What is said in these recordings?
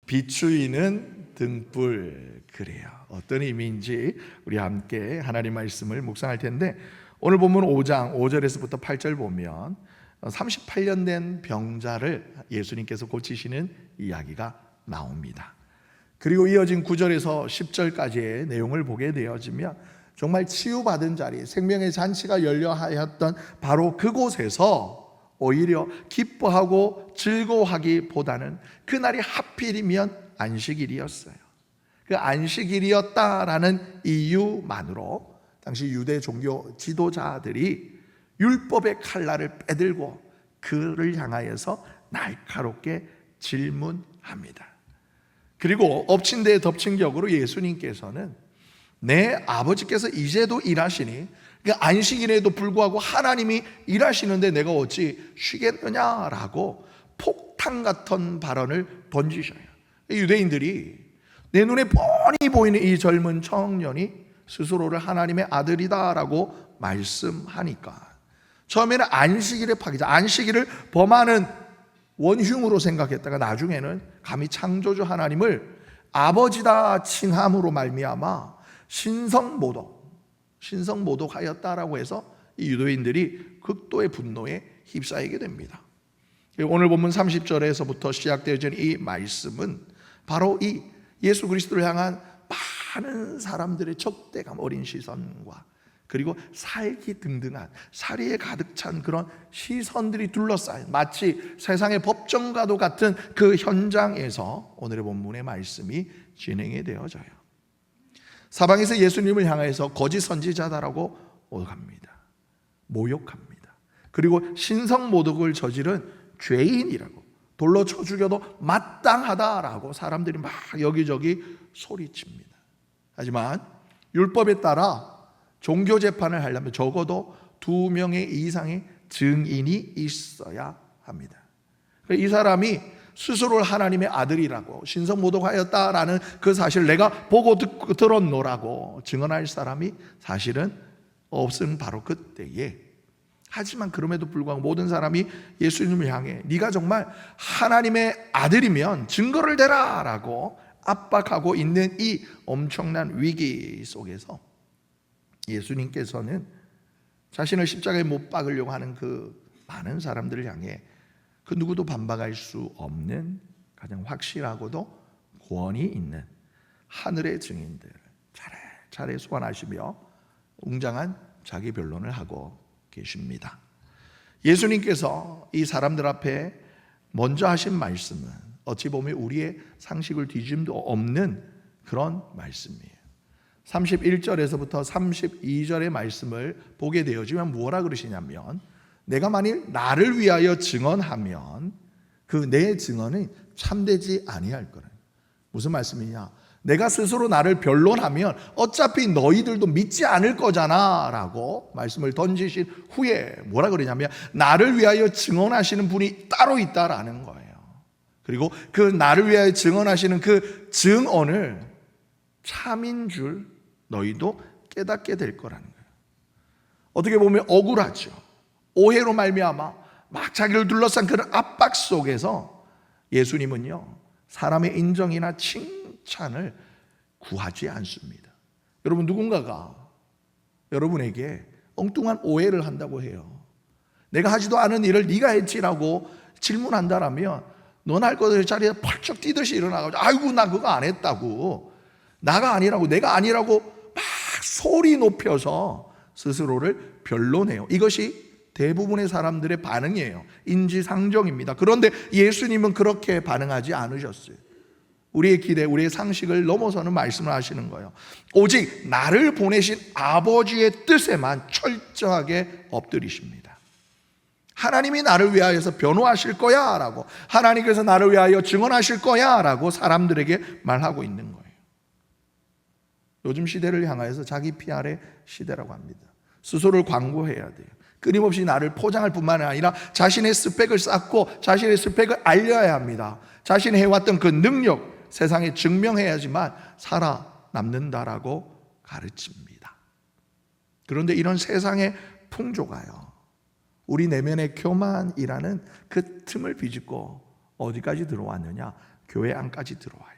비추이는 등불. 그래요. 어떤 의미인지 우리 함께 하나님 말씀을 묵상할 텐데, 오늘 본문 5장 5절에서부터 8절 보면 38년 된 병자를 예수님께서 고치시는 이야기가 나옵니다. 그리고 이어진 9절에서 10절까지의 내용을 보게 되어지면 정말 치유받은 자리, 생명의 잔치가 열려 하였던 바로 그곳에서 오히려 기뻐하고 즐거워하기보다는 그날이 하필이면 안식일이었어요. 그 안식일이었다라는 이유만으로 당시 유대 종교 지도자들이 율법의 칼날을 빼들고 그를 향하여서 날카롭게 질문합니다. 그리고 엎친 데 덮친 격으로 예수님께서는 내 아버지께서 이제도 일하시니 그 안식일에도 불구하고 하나님이 일하시는데 내가 어찌 쉬겠느냐라고 폭탄 같은 발언을 던지셔요. 유대인들이 내 눈에 뻔히 보이는 이 젊은 청년이 스스로를 하나님의 아들이다라고 말씀하니까 처음에는 안식일의 파기자, 안식일을 범하는 원흉으로 생각했다가 나중에는 감히 창조주 하나님을 아버지다 칭함으로 말미암아 신성모독하였다라고 해서 이 유대인들이 극도의 분노에 휩싸이게 됩니다. 오늘 본문 30절에서부터 시작되어진 이 말씀은 바로 이 예수 그리스도를 향한 많은 사람들의 적대감 어린 시선과 그리고 살기등등한 사리에 가득 찬 그런 시선들이 둘러싸인 마치 세상의 법정과도 같은 그 현장에서 오늘의 본문의 말씀이 진행이 되어져요. 사방에서 예수님을 향해서 거짓 선지자다라고 모욕합니다. 그리고 신성모독을 저지른 죄인이라고, 돌로 쳐 죽여도 마땅하다라고 사람들이 막 여기저기 소리칩니다. 하지만 율법에 따라 종교 재판을 하려면 적어도 2명의 이상의 증인이 있어야 합니다. 이 사람이 스스로를 하나님의 아들이라고 신성모독하였다라는 그 사실을 내가 보고 듣고 들었노라고 증언할 사람이 사실은 없은 바로 그때에, 하지만 그럼에도 불구하고 모든 사람이 예수님을 향해 네가 정말 하나님의 아들이면 증거를 대라라고 압박하고 있는 이 엄청난 위기 속에서 예수님께서는 자신을 십자가에 못 박으려고 하는 그 많은 사람들을 향해 그 누구도 반박할 수 없는 가장 확실하고도 권위 있는 하늘의 증인들을 차례차례 소환하시며 웅장한 자기 변론을 하고 계십니다. 예수님께서 이 사람들 앞에 먼저 하신 말씀은 어찌 보면 우리의 상식을 뒤짐도 없는 그런 말씀이에요. 31절에서부터 32절의 말씀을 보게 되어지면 뭐라 그러시냐면, 내가 만일 나를 위하여 증언하면 그 내 증언은 참되지 아니할 거라. 무슨 말씀이냐? 내가 스스로 나를 변론하면 어차피 너희들도 믿지 않을 거잖아 라고 말씀을 던지신 후에 뭐라 그러냐면, 나를 위하여 증언하시는 분이 따로 있다라는 거예요. 그리고 그 나를 위하여 증언하시는 그 증언을 참인 줄 너희도 깨닫게 될 거라는 거예요. 어떻게 보면 억울하죠. 오해로 말미암아 막 자기를 둘러싼 그런 압박 속에서 예수님은요, 사람의 인정이나 칭찬을 구하지 않습니다. 여러분, 누군가가 여러분에게 엉뚱한 오해를 한다고 해요. 내가 하지도 않은 일을 네가 했지라고 질문한다라면 넌 할 것을 자리에 펄쩍 뛰듯이 일어나가지고 아이고 나 그거 안 했다고, 나가 아니라고, 내가 아니라고 막 소리 높여서 스스로를 변론해요. 이것이 대부분의 사람들의 반응이에요. 인지상정입니다. 그런데 예수님은 그렇게 반응하지 않으셨어요. 우리의 기대, 우리의 상식을 넘어서는 말씀을 하시는 거예요. 오직 나를 보내신 아버지의 뜻에만 철저하게 엎드리십니다. 하나님이 나를 위하여서 변호하실 거야 라고, 하나님께서 나를 위하여 증언하실 거야 라고 사람들에게 말하고 있는 거예요. 요즘 시대를 향하여서 자기 PR의 시대라고 합니다. 스스로를 광고해야 돼요. 끊임없이 나를 포장할 뿐만 아니라 자신의 스펙을 쌓고 자신의 스펙을 알려야 합니다. 자신이 해왔던 그 능력 세상에 증명해야지만 살아남는다라고 가르칩니다. 그런데 이런 세상의 풍조가요, 우리 내면의 교만이라는 그 틈을 비집고 어디까지 들어왔느냐? 교회 안까지 들어와요.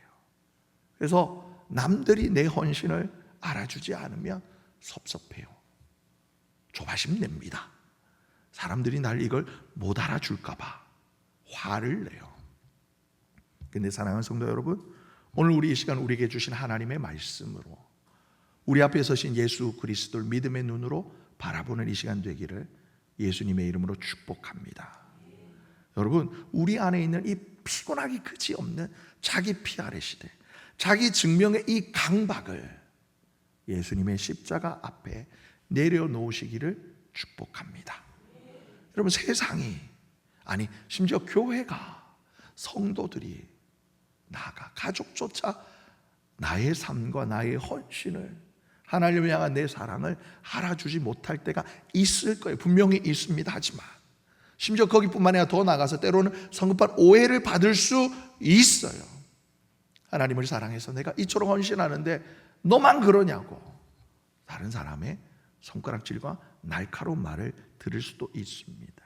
그래서 남들이 내 헌신을 알아주지 않으면 섭섭해요. 조바심 냅니다. 사람들이 날 이걸 못 알아줄까 봐 화를 내요. 근데 사랑하는 성도 여러분, 오늘 우리 이 시간 우리에게 주신 하나님의 말씀으로 우리 앞에 서신 예수 그리스도를 믿음의 눈으로 바라보는 이 시간 되기를 예수님의 이름으로 축복합니다. 여러분, 우리 안에 있는 이 피곤하기 그지없는 자기 피아래 시대, 자기 증명의 이 강박을 예수님의 십자가 앞에 내려놓으시기를 축복합니다. 여러분, 세상이, 아니 심지어 교회가, 성도들이, 나아가 가족조차 나의 삶과 나의 헌신을, 하나님을 향한 내 사랑을 알아주지 못할 때가 있을 거예요. 분명히 있습니다. 하지만 심지어 거기뿐만 아니라 더 나가서 때로는 성급한 오해를 받을 수 있어요. 하나님을 사랑해서 내가 이처럼 헌신하는데 너만 그러냐고 다른 사람의 손가락질과 날카로운 말을 들을 수도 있습니다.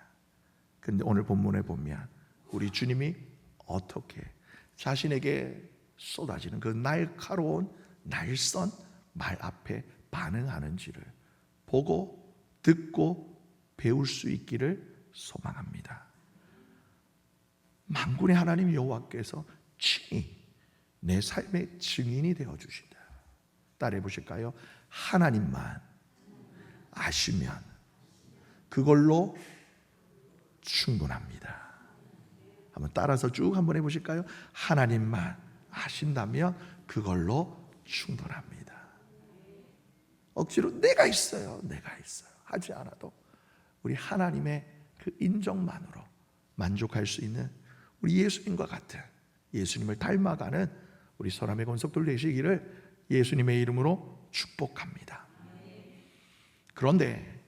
그런데 오늘 본문에 보면 우리 주님이 어떻게 자신에게 쏟아지는 그 날카로운 날선 말 앞에 반응하는지를 보고 듣고 배울 수 있기를 소망합니다. 만군의 하나님 여호와께서 친히 내 삶의 증인이 되어주신다. 따라해 보실까요? 하나님만 아시면 그걸로 충분합니다. 한번 따라서 쭉 한번 해보실까요? 하나님만 아신다면 그걸로 충분합니다. 억지로 내가 있어요 하지 않아도 우리 하나님의 그 인정만으로 만족할 수 있는 우리 예수님과 같은, 예수님을 닮아가는 우리 서람의 권속들 되시기를 예수님의 이름으로 축복합니다. 그런데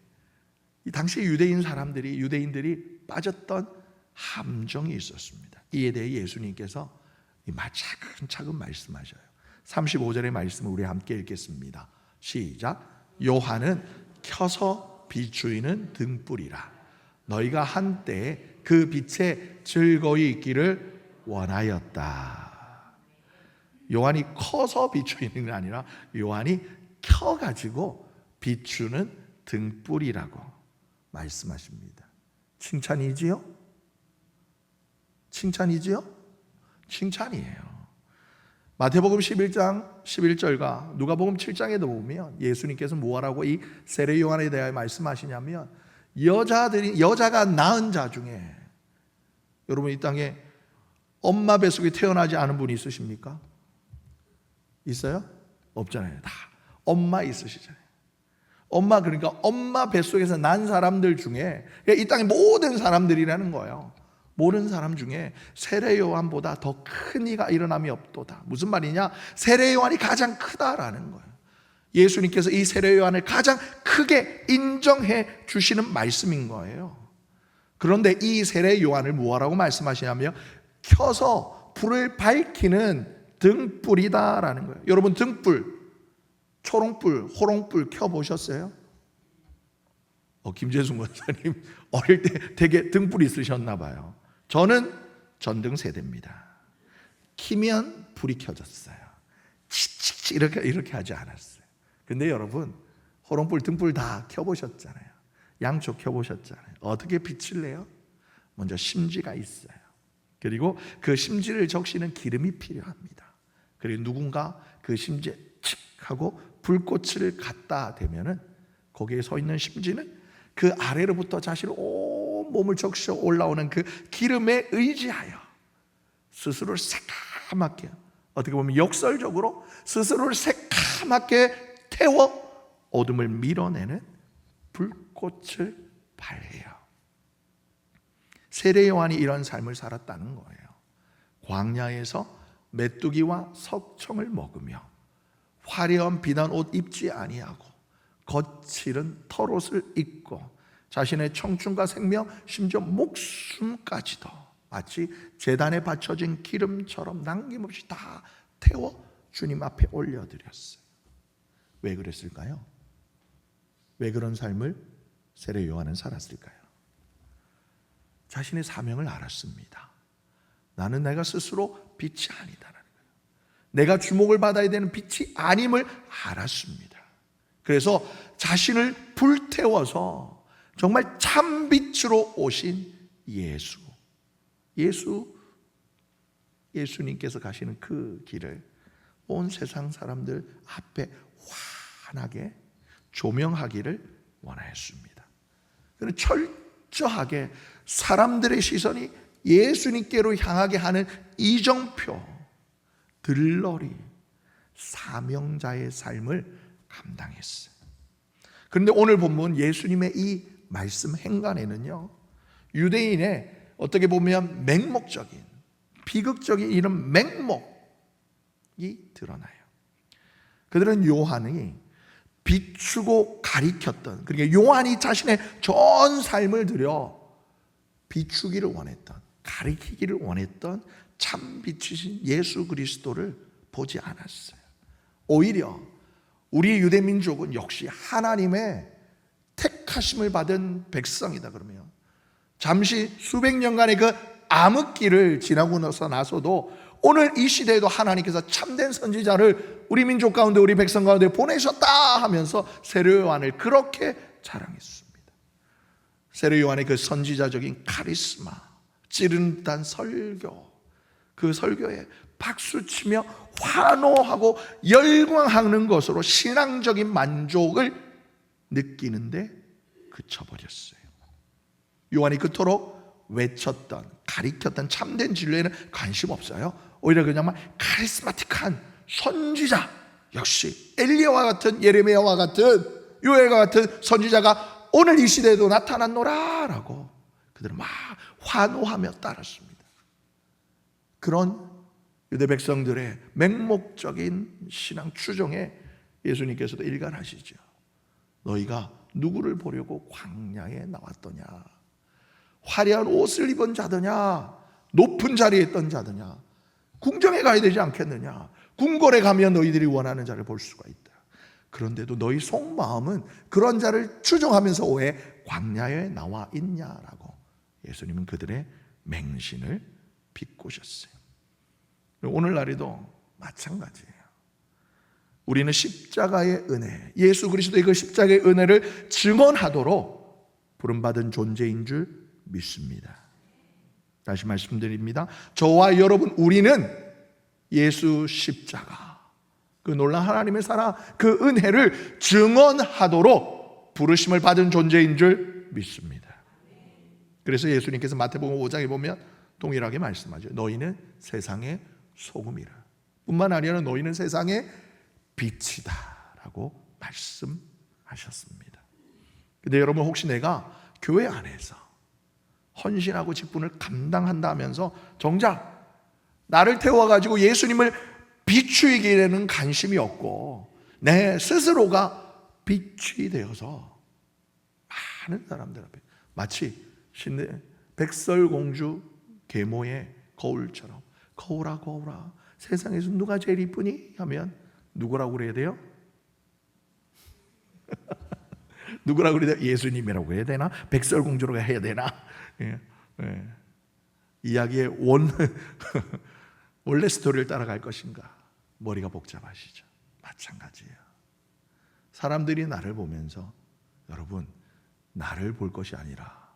이 당시 유대인들이 빠졌던 함정이 있었습니다. 이에 대해 예수님께서 차근차근 말씀하셔요. 35절의 말씀을 우리 함께 읽겠습니다. 시작. 요한은 켜서 비추이는 등불이라. 너희가 한때 그 빛에 즐거이 있기를 원하였다. 요한이 커서 비추이는 게 아니라 요한이 켜가지고 비추는 등불이라고 말씀하십니다. 칭찬이지요? 칭찬이지요? 칭찬이에요. 마태복음 11장 11절과 누가복음 7장에도 보면 예수님께서 뭐라고 이 세례 요한에 대하여 말씀하시냐면 여자가 낳은 자 중에, 여러분 이 땅에 엄마 뱃속에 태어나지 않은 분이 있으십니까? 있어요? 없잖아요. 다 엄마 있으시잖아요. 엄마, 그러니까 엄마 뱃속에서 난 사람들 중에, 이 땅의 모든 사람들이라는 거예요. 모든 사람 중에 세례 요한보다 더 큰 이가 일어남이 없도다. 무슨 말이냐? 세례 요한이 가장 크다라는 거예요. 예수님께서 이 세례 요한을 가장 크게 인정해 주시는 말씀인 거예요. 그런데 이 세례 요한을 뭐라고 말씀하시냐면 켜서 불을 밝히는 등불이다라는 거예요. 여러분, 등불, 초롱불, 호롱불 켜보셨어요? 김재순 권사님 어릴 때 되게 등불 있으셨나 봐요. 저는 전등 세대입니다. 키면 불이 켜졌어요. 치치치 이렇게 하지 않았어요. 근데 여러분, 호롱불, 등불 다 켜보셨잖아요. 양쪽 켜보셨잖아요. 어떻게 빛을 내요? 먼저 심지가 있어요. 그리고 그 심지를 적시는 기름이 필요합니다. 그리고 누군가 그 심지에 칙 하고 불꽃을 갖다 대면은 거기에 서 있는 심지는 그 아래로부터 자신의 온 몸을 적셔 올라오는 그 기름에 의지하여 스스로를 새까맣게, 어떻게 보면 역설적으로 스스로를 새까맣게 태워 어둠을 밀어내는 불꽃을 발해요. 세례 요한이 이런 삶을 살았다는 거예요. 광야에서 메뚜기와 석청을 먹으며 화려한 비단 옷 입지 아니하고 거칠은 털옷을 입고 자신의 청춘과 생명, 심지어 목숨까지도 마치 제단에 바쳐진 기름처럼 남김없이 다 태워 주님 앞에 올려드렸어요. 왜 그랬을까요? 왜 그런 삶을 세례 요한은 살았을까요? 자신의 사명을 알았습니다. 나는 내가 스스로 빛이 아니다라는 거예요. 내가 주목을 받아야 되는 빛이 아님을 알았습니다. 그래서 자신을 불태워서 정말 참 빛으로 오신 예수님께서 가시는 그 길을 온 세상 사람들 앞에 환하게 조명하기를 원하였습니다. 그는 철저하게 사람들의 시선이 예수님께로 향하게 하는 이정표, 들러리, 사명자의 삶을 감당했어요. 그런데 오늘 본문 예수님의 이 말씀 행간에는요, 유대인의 어떻게 보면 맹목적인, 비극적인 이런 맹목이 드러나요. 그들은 요한이 비추고 가리켰던, 그러니까 요한이 자신의 전 삶을 들여 비추기를 원했던, 가리키기를 원했던 참 빛이신 예수 그리스도를 보지 않았어요. 오히려 우리 유대 민족은 역시 하나님의 택하심을 받은 백성이다 그러면 잠시 수백 년간의 그 암흑기를 지나고 나서도 오늘 이 시대에도 하나님께서 참된 선지자를 우리 민족 가운데, 우리 백성 가운데 보내셨다 하면서 세례 요한을 그렇게 자랑했습니다. 세례 요한의 그 선지자적인 카리스마, 찌르는 듯한 설교, 그 설교에 박수치며 환호하고 열광하는 것으로 신앙적인 만족을 느끼는데 그쳐버렸어요. 요한이 그토록 외쳤던, 가리켰던 참된 진리에는 관심 없어요. 오히려 그냥 카리스마틱한 선지자, 역시 엘리야와 같은, 예레미야와 같은, 요엘과 같은 선지자가 오늘 이 시대에도 나타났노라 라고 그들은 막 환호하며 따랐습니다. 그런 유대 백성들의 맹목적인 신앙 추종에 예수님께서도 일관하시죠. 너희가 누구를 보려고 광야에 나왔더냐? 화려한 옷을 입은 자더냐? 높은 자리에 있던 자더냐? 궁정에 가야 되지 않겠느냐? 궁궐에 가면 너희들이 원하는 자를 볼 수가 있다. 그런데도 너희 속마음은 그런 자를 추종하면서 왜 광야에 나와 있냐라고 예수님은 그들의 맹신을 비꼬셨어요. 오늘날에도 마찬가지예요. 우리는 십자가의 은혜, 예수 그리스도의 그 십자가의 은혜를 증언하도록 부름받은 존재인 줄 믿습니다. 다시 말씀드립니다. 저와 여러분, 우리는 예수 십자가, 그 놀라운 하나님의 사랑, 그 은혜를 증언하도록 부르심을 받은 존재인 줄 믿습니다. 그래서 예수님께서 마태복음 5장에 보면 동일하게 말씀하죠. 너희는 세상의 소금이라. 뿐만 아니라 너희는 세상의 빛이다 라고 말씀하셨습니다. 근데 여러분, 혹시 내가 교회 안에서 헌신하고 직분을 감당한다 하면서 정작 나를 태워가지고 예수님을 비추이기에는 관심이 없고 내 스스로가 빛이 되어서 많은 사람들 앞에 마치 백설공주 계모의 거울처럼 거울아 거울아 세상에서 누가 제일 이쁘니? 하면 누구라고 그래야 돼요? 누구라고 그래야 돼요? 예수님이라고 해야 되나? 백설공주라고 해야 되나? 예, 예. 이야기의 원래 스토리를 따라갈 것인가? 머리가 복잡하시죠? 마찬가지예요. 사람들이 나를 보면서, 여러분, 나를 볼 것이 아니라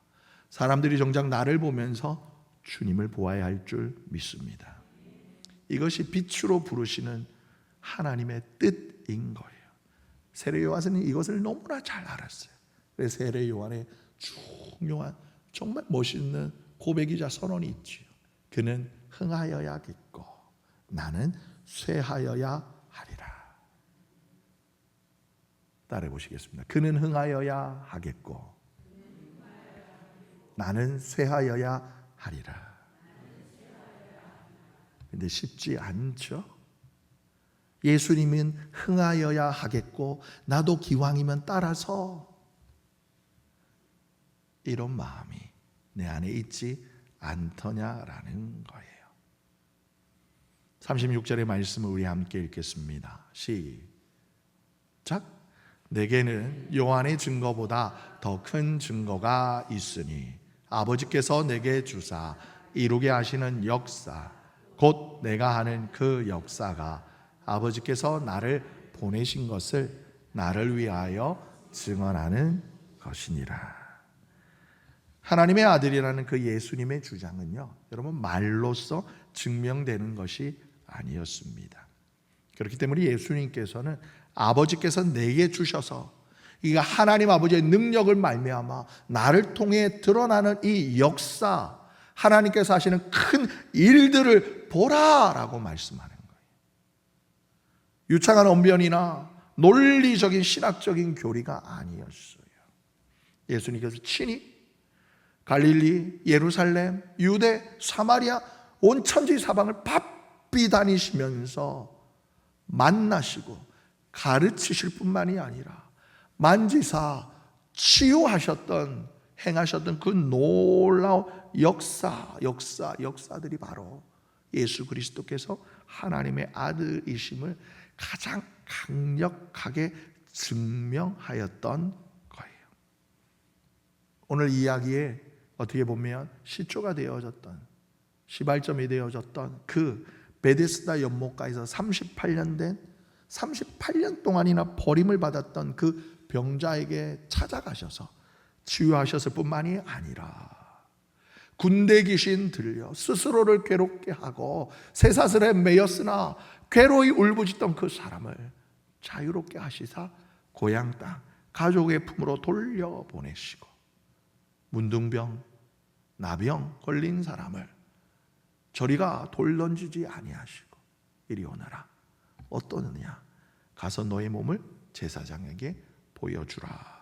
사람들이 정작 나를 보면서 주님을 보아야 할 줄 믿습니다. 이것이 빛으로 부르시는 하나님의 뜻인 거예요. 세례 요한은 이것을 너무나 잘 알았어요. 그래서 세례 요한의 중요한 정말 멋있는 고백이자 선언이 있지요. 그는 흥하여야겠고 나는 쇠하여야 하리라. 따라해 보시겠습니다. 그는 흥하여야 하겠고 나는 쇠하여야 하리라. 근데 쉽지 않죠? 예수님은 흥하여야 하겠고 나도 기왕이면 따라서, 이런 마음이 내 안에 있지 않더냐라는 거예요. 36절의 말씀을 우리 함께 읽겠습니다. 시작. 내게는 요한의 증거보다 더 큰 증거가 있으니 아버지께서 내게 주사 이루게 하시는 역사, 곧 내가 하는 그 역사가 아버지께서 나를 보내신 것을 나를 위하여 증언하는 것이니라. 하나님의 아들이라는 그 예수님의 주장은요, 여러분 말로써 증명되는 것이 아니었습니다. 그렇기 때문에 예수님께서는 아버지께서 내게 주셔서 이 하나님 아버지의 능력을 말미암아 나를 통해 드러나는 이 역사, 하나님께서 하시는 큰 일들을 보라라고 말씀하는 거예요. 유창한 언변이나 논리적인 신학적인 교리가 아니었어요. 예수님께서 친히 갈릴리, 예루살렘, 유대, 사마리아 온 천지 사방을 바삐 다니시면서 만나시고 가르치실 뿐만이 아니라 만지사 치유하셨던, 행하셨던 그 놀라운 역사들이 바로 예수 그리스도께서 하나님의 아들이심을 가장 강력하게 증명하였던 거예요. 오늘 이야기에 어떻게 보면 시초가 되어졌던, 시발점이 되어졌던 그 베데스다 연못가에서 38년 동안이나 버림을 받았던 그 병자에게 찾아가셔서 치유하셨을 뿐만이 아니라 군대 귀신 들려 스스로를 괴롭게 하고 쇠사슬에 매였으나 괴로이 울부짖던 그 사람을 자유롭게 하시사 고향 땅 가족의 품으로 돌려보내시고 문둥병, 나병 걸린 사람을 저리가 돌 던지지 아니하시고 이리 오너라. 어떠느냐? 가서 너의 몸을 제사장에게 보여주라.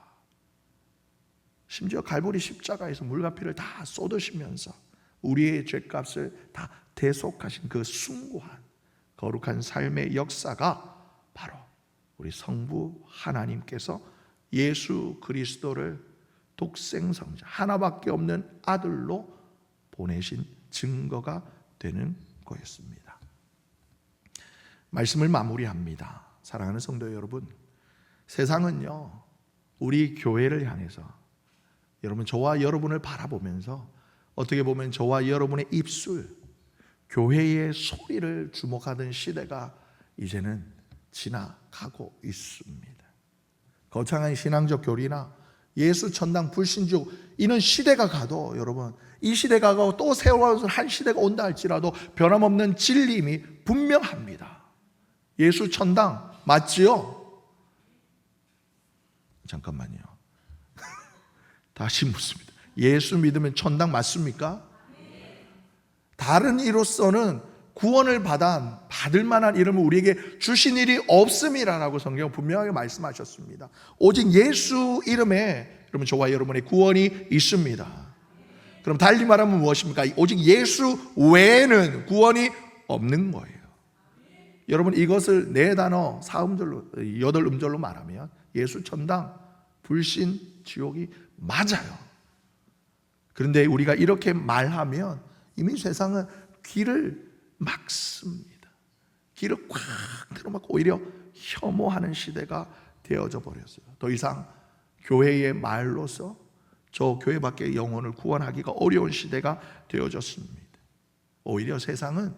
심지어 갈보리 십자가에서 물과 피를 다 쏟으시면서 우리의 죄값을 다 대속하신 그 숭고한 거룩한 삶의 역사가 바로 우리 성부 하나님께서 예수 그리스도를 독생성자 하나밖에 없는 아들로 보내신 증거가 되는 거였습니다. 말씀을 마무리합니다. 사랑하는 성도 여러분, 세상은요 우리 교회를 향해서 여러분 저와 여러분을 바라보면서 어떻게 보면 저와 여러분의 입술, 교회의 소리를 주목하던 시대가 이제는 지나가고 있습니다. 거창한 신앙적 교리나 예수 천당 불신주 이런 시대가 가도 여러분 이 시대가 가고 또 새로운 한 시대가 온다 할지라도 변함없는 진리임이 분명합니다. 예수 천당 맞지요? 잠깐만요. 다시 묻습니다. 예수 믿으면 천당 맞습니까? 다른 이로서는 구원을 받을 만한 이름을 우리에게 주신 일이 없음이라고 성경은 분명하게 말씀하셨습니다. 오직 예수 이름에 여러분 저와 여러분의 구원이 있습니다. 그럼 달리 말하면 무엇입니까? 오직 예수 외에는 구원이 없는 거예요. 여러분 이것을 네 단어 4음절로 8음절로 말하면 예수 천당 불신 지옥이 맞아요. 그런데 우리가 이렇게 말하면 이미 세상은 귀를 막습니다. 귀를 꽉 틀어막고 오히려 혐오하는 시대가 되어져 버렸어요. 더 이상 교회의 말로서 저 교회 밖의 영혼을 구원하기가 어려운 시대가 되어졌습니다. 오히려 세상은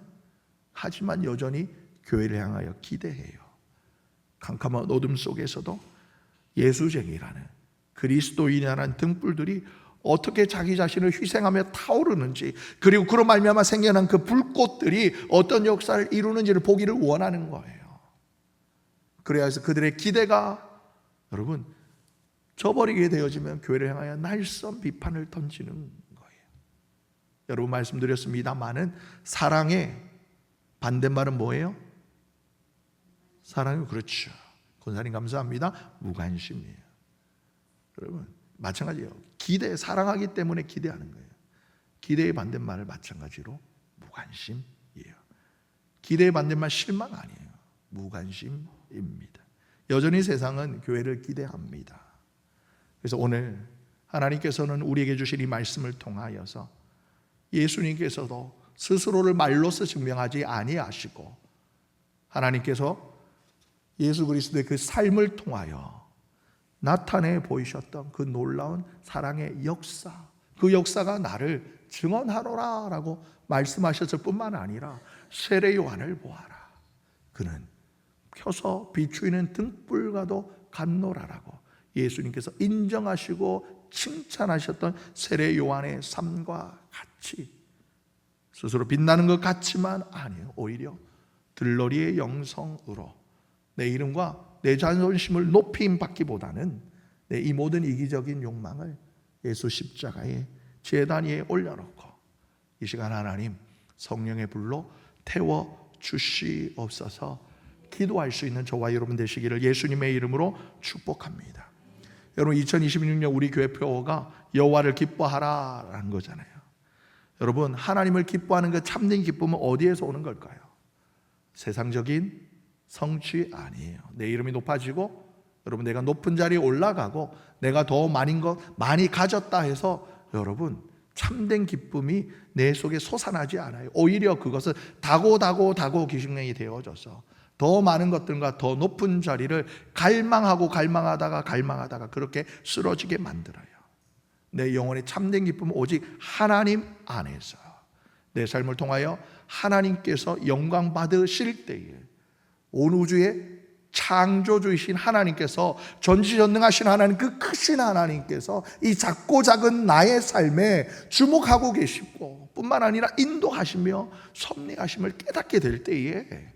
하지만 여전히 교회를 향하여 기대해요. 캄캄한 어둠 속에서도 예수쟁이라는 그리스도인이라는 등불들이 어떻게 자기 자신을 희생하며 타오르는지, 그리고 그로 말미암아 생겨난 그 불꽃들이 어떤 역사를 이루는지를 보기를 원하는 거예요. 그래서 그들의 기대가 여러분 저버리게 되어지면 교회를 향하여 날선 비판을 던지는 거예요. 여러분 말씀드렸습니다마는 사랑의 반대말은 뭐예요? 사랑이 그렇죠. 권사님 감사합니다. 무관심이에요. 여러분 마찬가지예요. 기대, 사랑하기 때문에 기대하는 거예요. 기대의 반대말을 마찬가지로 무관심이에요. 기대의 반대말 실망 아니에요. 무관심입니다. 여전히 세상은 교회를 기대합니다. 그래서 오늘 하나님께서는 우리에게 주신 이 말씀을 통하여서 예수님께서도 스스로를 말로서 증명하지 아니하시고 하나님께서 예수 그리스도의 그 삶을 통하여 나타내 보이셨던 그 놀라운 사랑의 역사, 그 역사가 나를 증언하노라 라고 말씀하셨을 뿐만 아니라 세례 요한을 보아라. 그는 펴서 비추이는 등불과도 같노라라고 예수님께서 인정하시고 칭찬하셨던 세례 요한의 삶과 같이 스스로 빛나는 것 같지만 아니에요. 오히려 들러리의 영성으로 내 이름과 내 자존심을 높임 받기보다는 내 이 모든 이기적인 욕망을 예수 십자가의 제단 위에 올려놓고 이 시간 하나님 성령의 불로 태워 주시옵소서. 기도할 수 있는 저와 여러분 되시기를 예수님의 이름으로 축복합니다. 여러분 2026년 우리 교회 표어가 여호와를 기뻐하라라는 거잖아요. 여러분 하나님을 기뻐하는 그 참된 기쁨은 어디에서 오는 걸까요? 세상적인 성취 아니에요. 내 이름이 높아지고 여러분 내가 높은 자리에 올라가고 내가 더 많이 가졌다 해서 여러분 참된 기쁨이 내 속에 솟아나지 않아요. 오히려 그것은 다고 기승령이 되어져서 더 많은 것들과 더 높은 자리를 갈망하다가 그렇게 쓰러지게 만들어요. 내 영혼의 참된 기쁨은 오직 하나님 안에서 내 삶을 통하여 하나님께서 영광 받으실 때에 온 우주의 창조주이신 하나님께서 전지전능하신 하나님, 그 크신 하나님께서 이 작고 작은 나의 삶에 주목하고 계시고 뿐만 아니라 인도하시며 섭리하심을 깨닫게 될 때에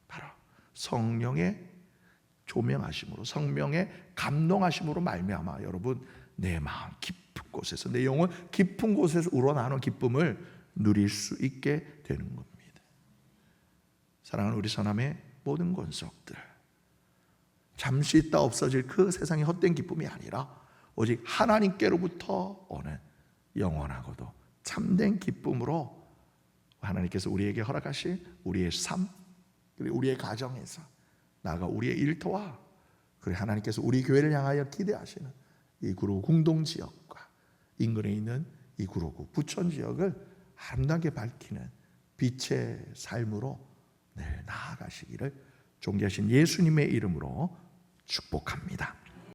바로 성령의 조명하심으로, 성령의 감동하심으로 말미암아 여러분 내 마음 깊은 곳에서, 내 영혼 깊은 곳에서 우러나오는 기쁨을 누릴 수 있게 되는 겁니다. 사랑하는 우리 선함의 모든 권속들, 잠시 있다 없어질 그 세상의 헛된 기쁨이 아니라 오직 하나님께로부터 오는 영원하고도 참된 기쁨으로 하나님께서 우리에게 허락하신 우리의 삶, 그리고 우리의 가정에서 나아가 우리의 일터와 그리고 하나님께서 우리 교회를 향하여 기대하시는 이 구로구 궁동 지역과 인근에 있는 이 구로구 부천 지역을 아름답게 밝히는 빛의 삶으로 늘 나아가시기를 존귀하신 예수님의 이름으로 축복합니다.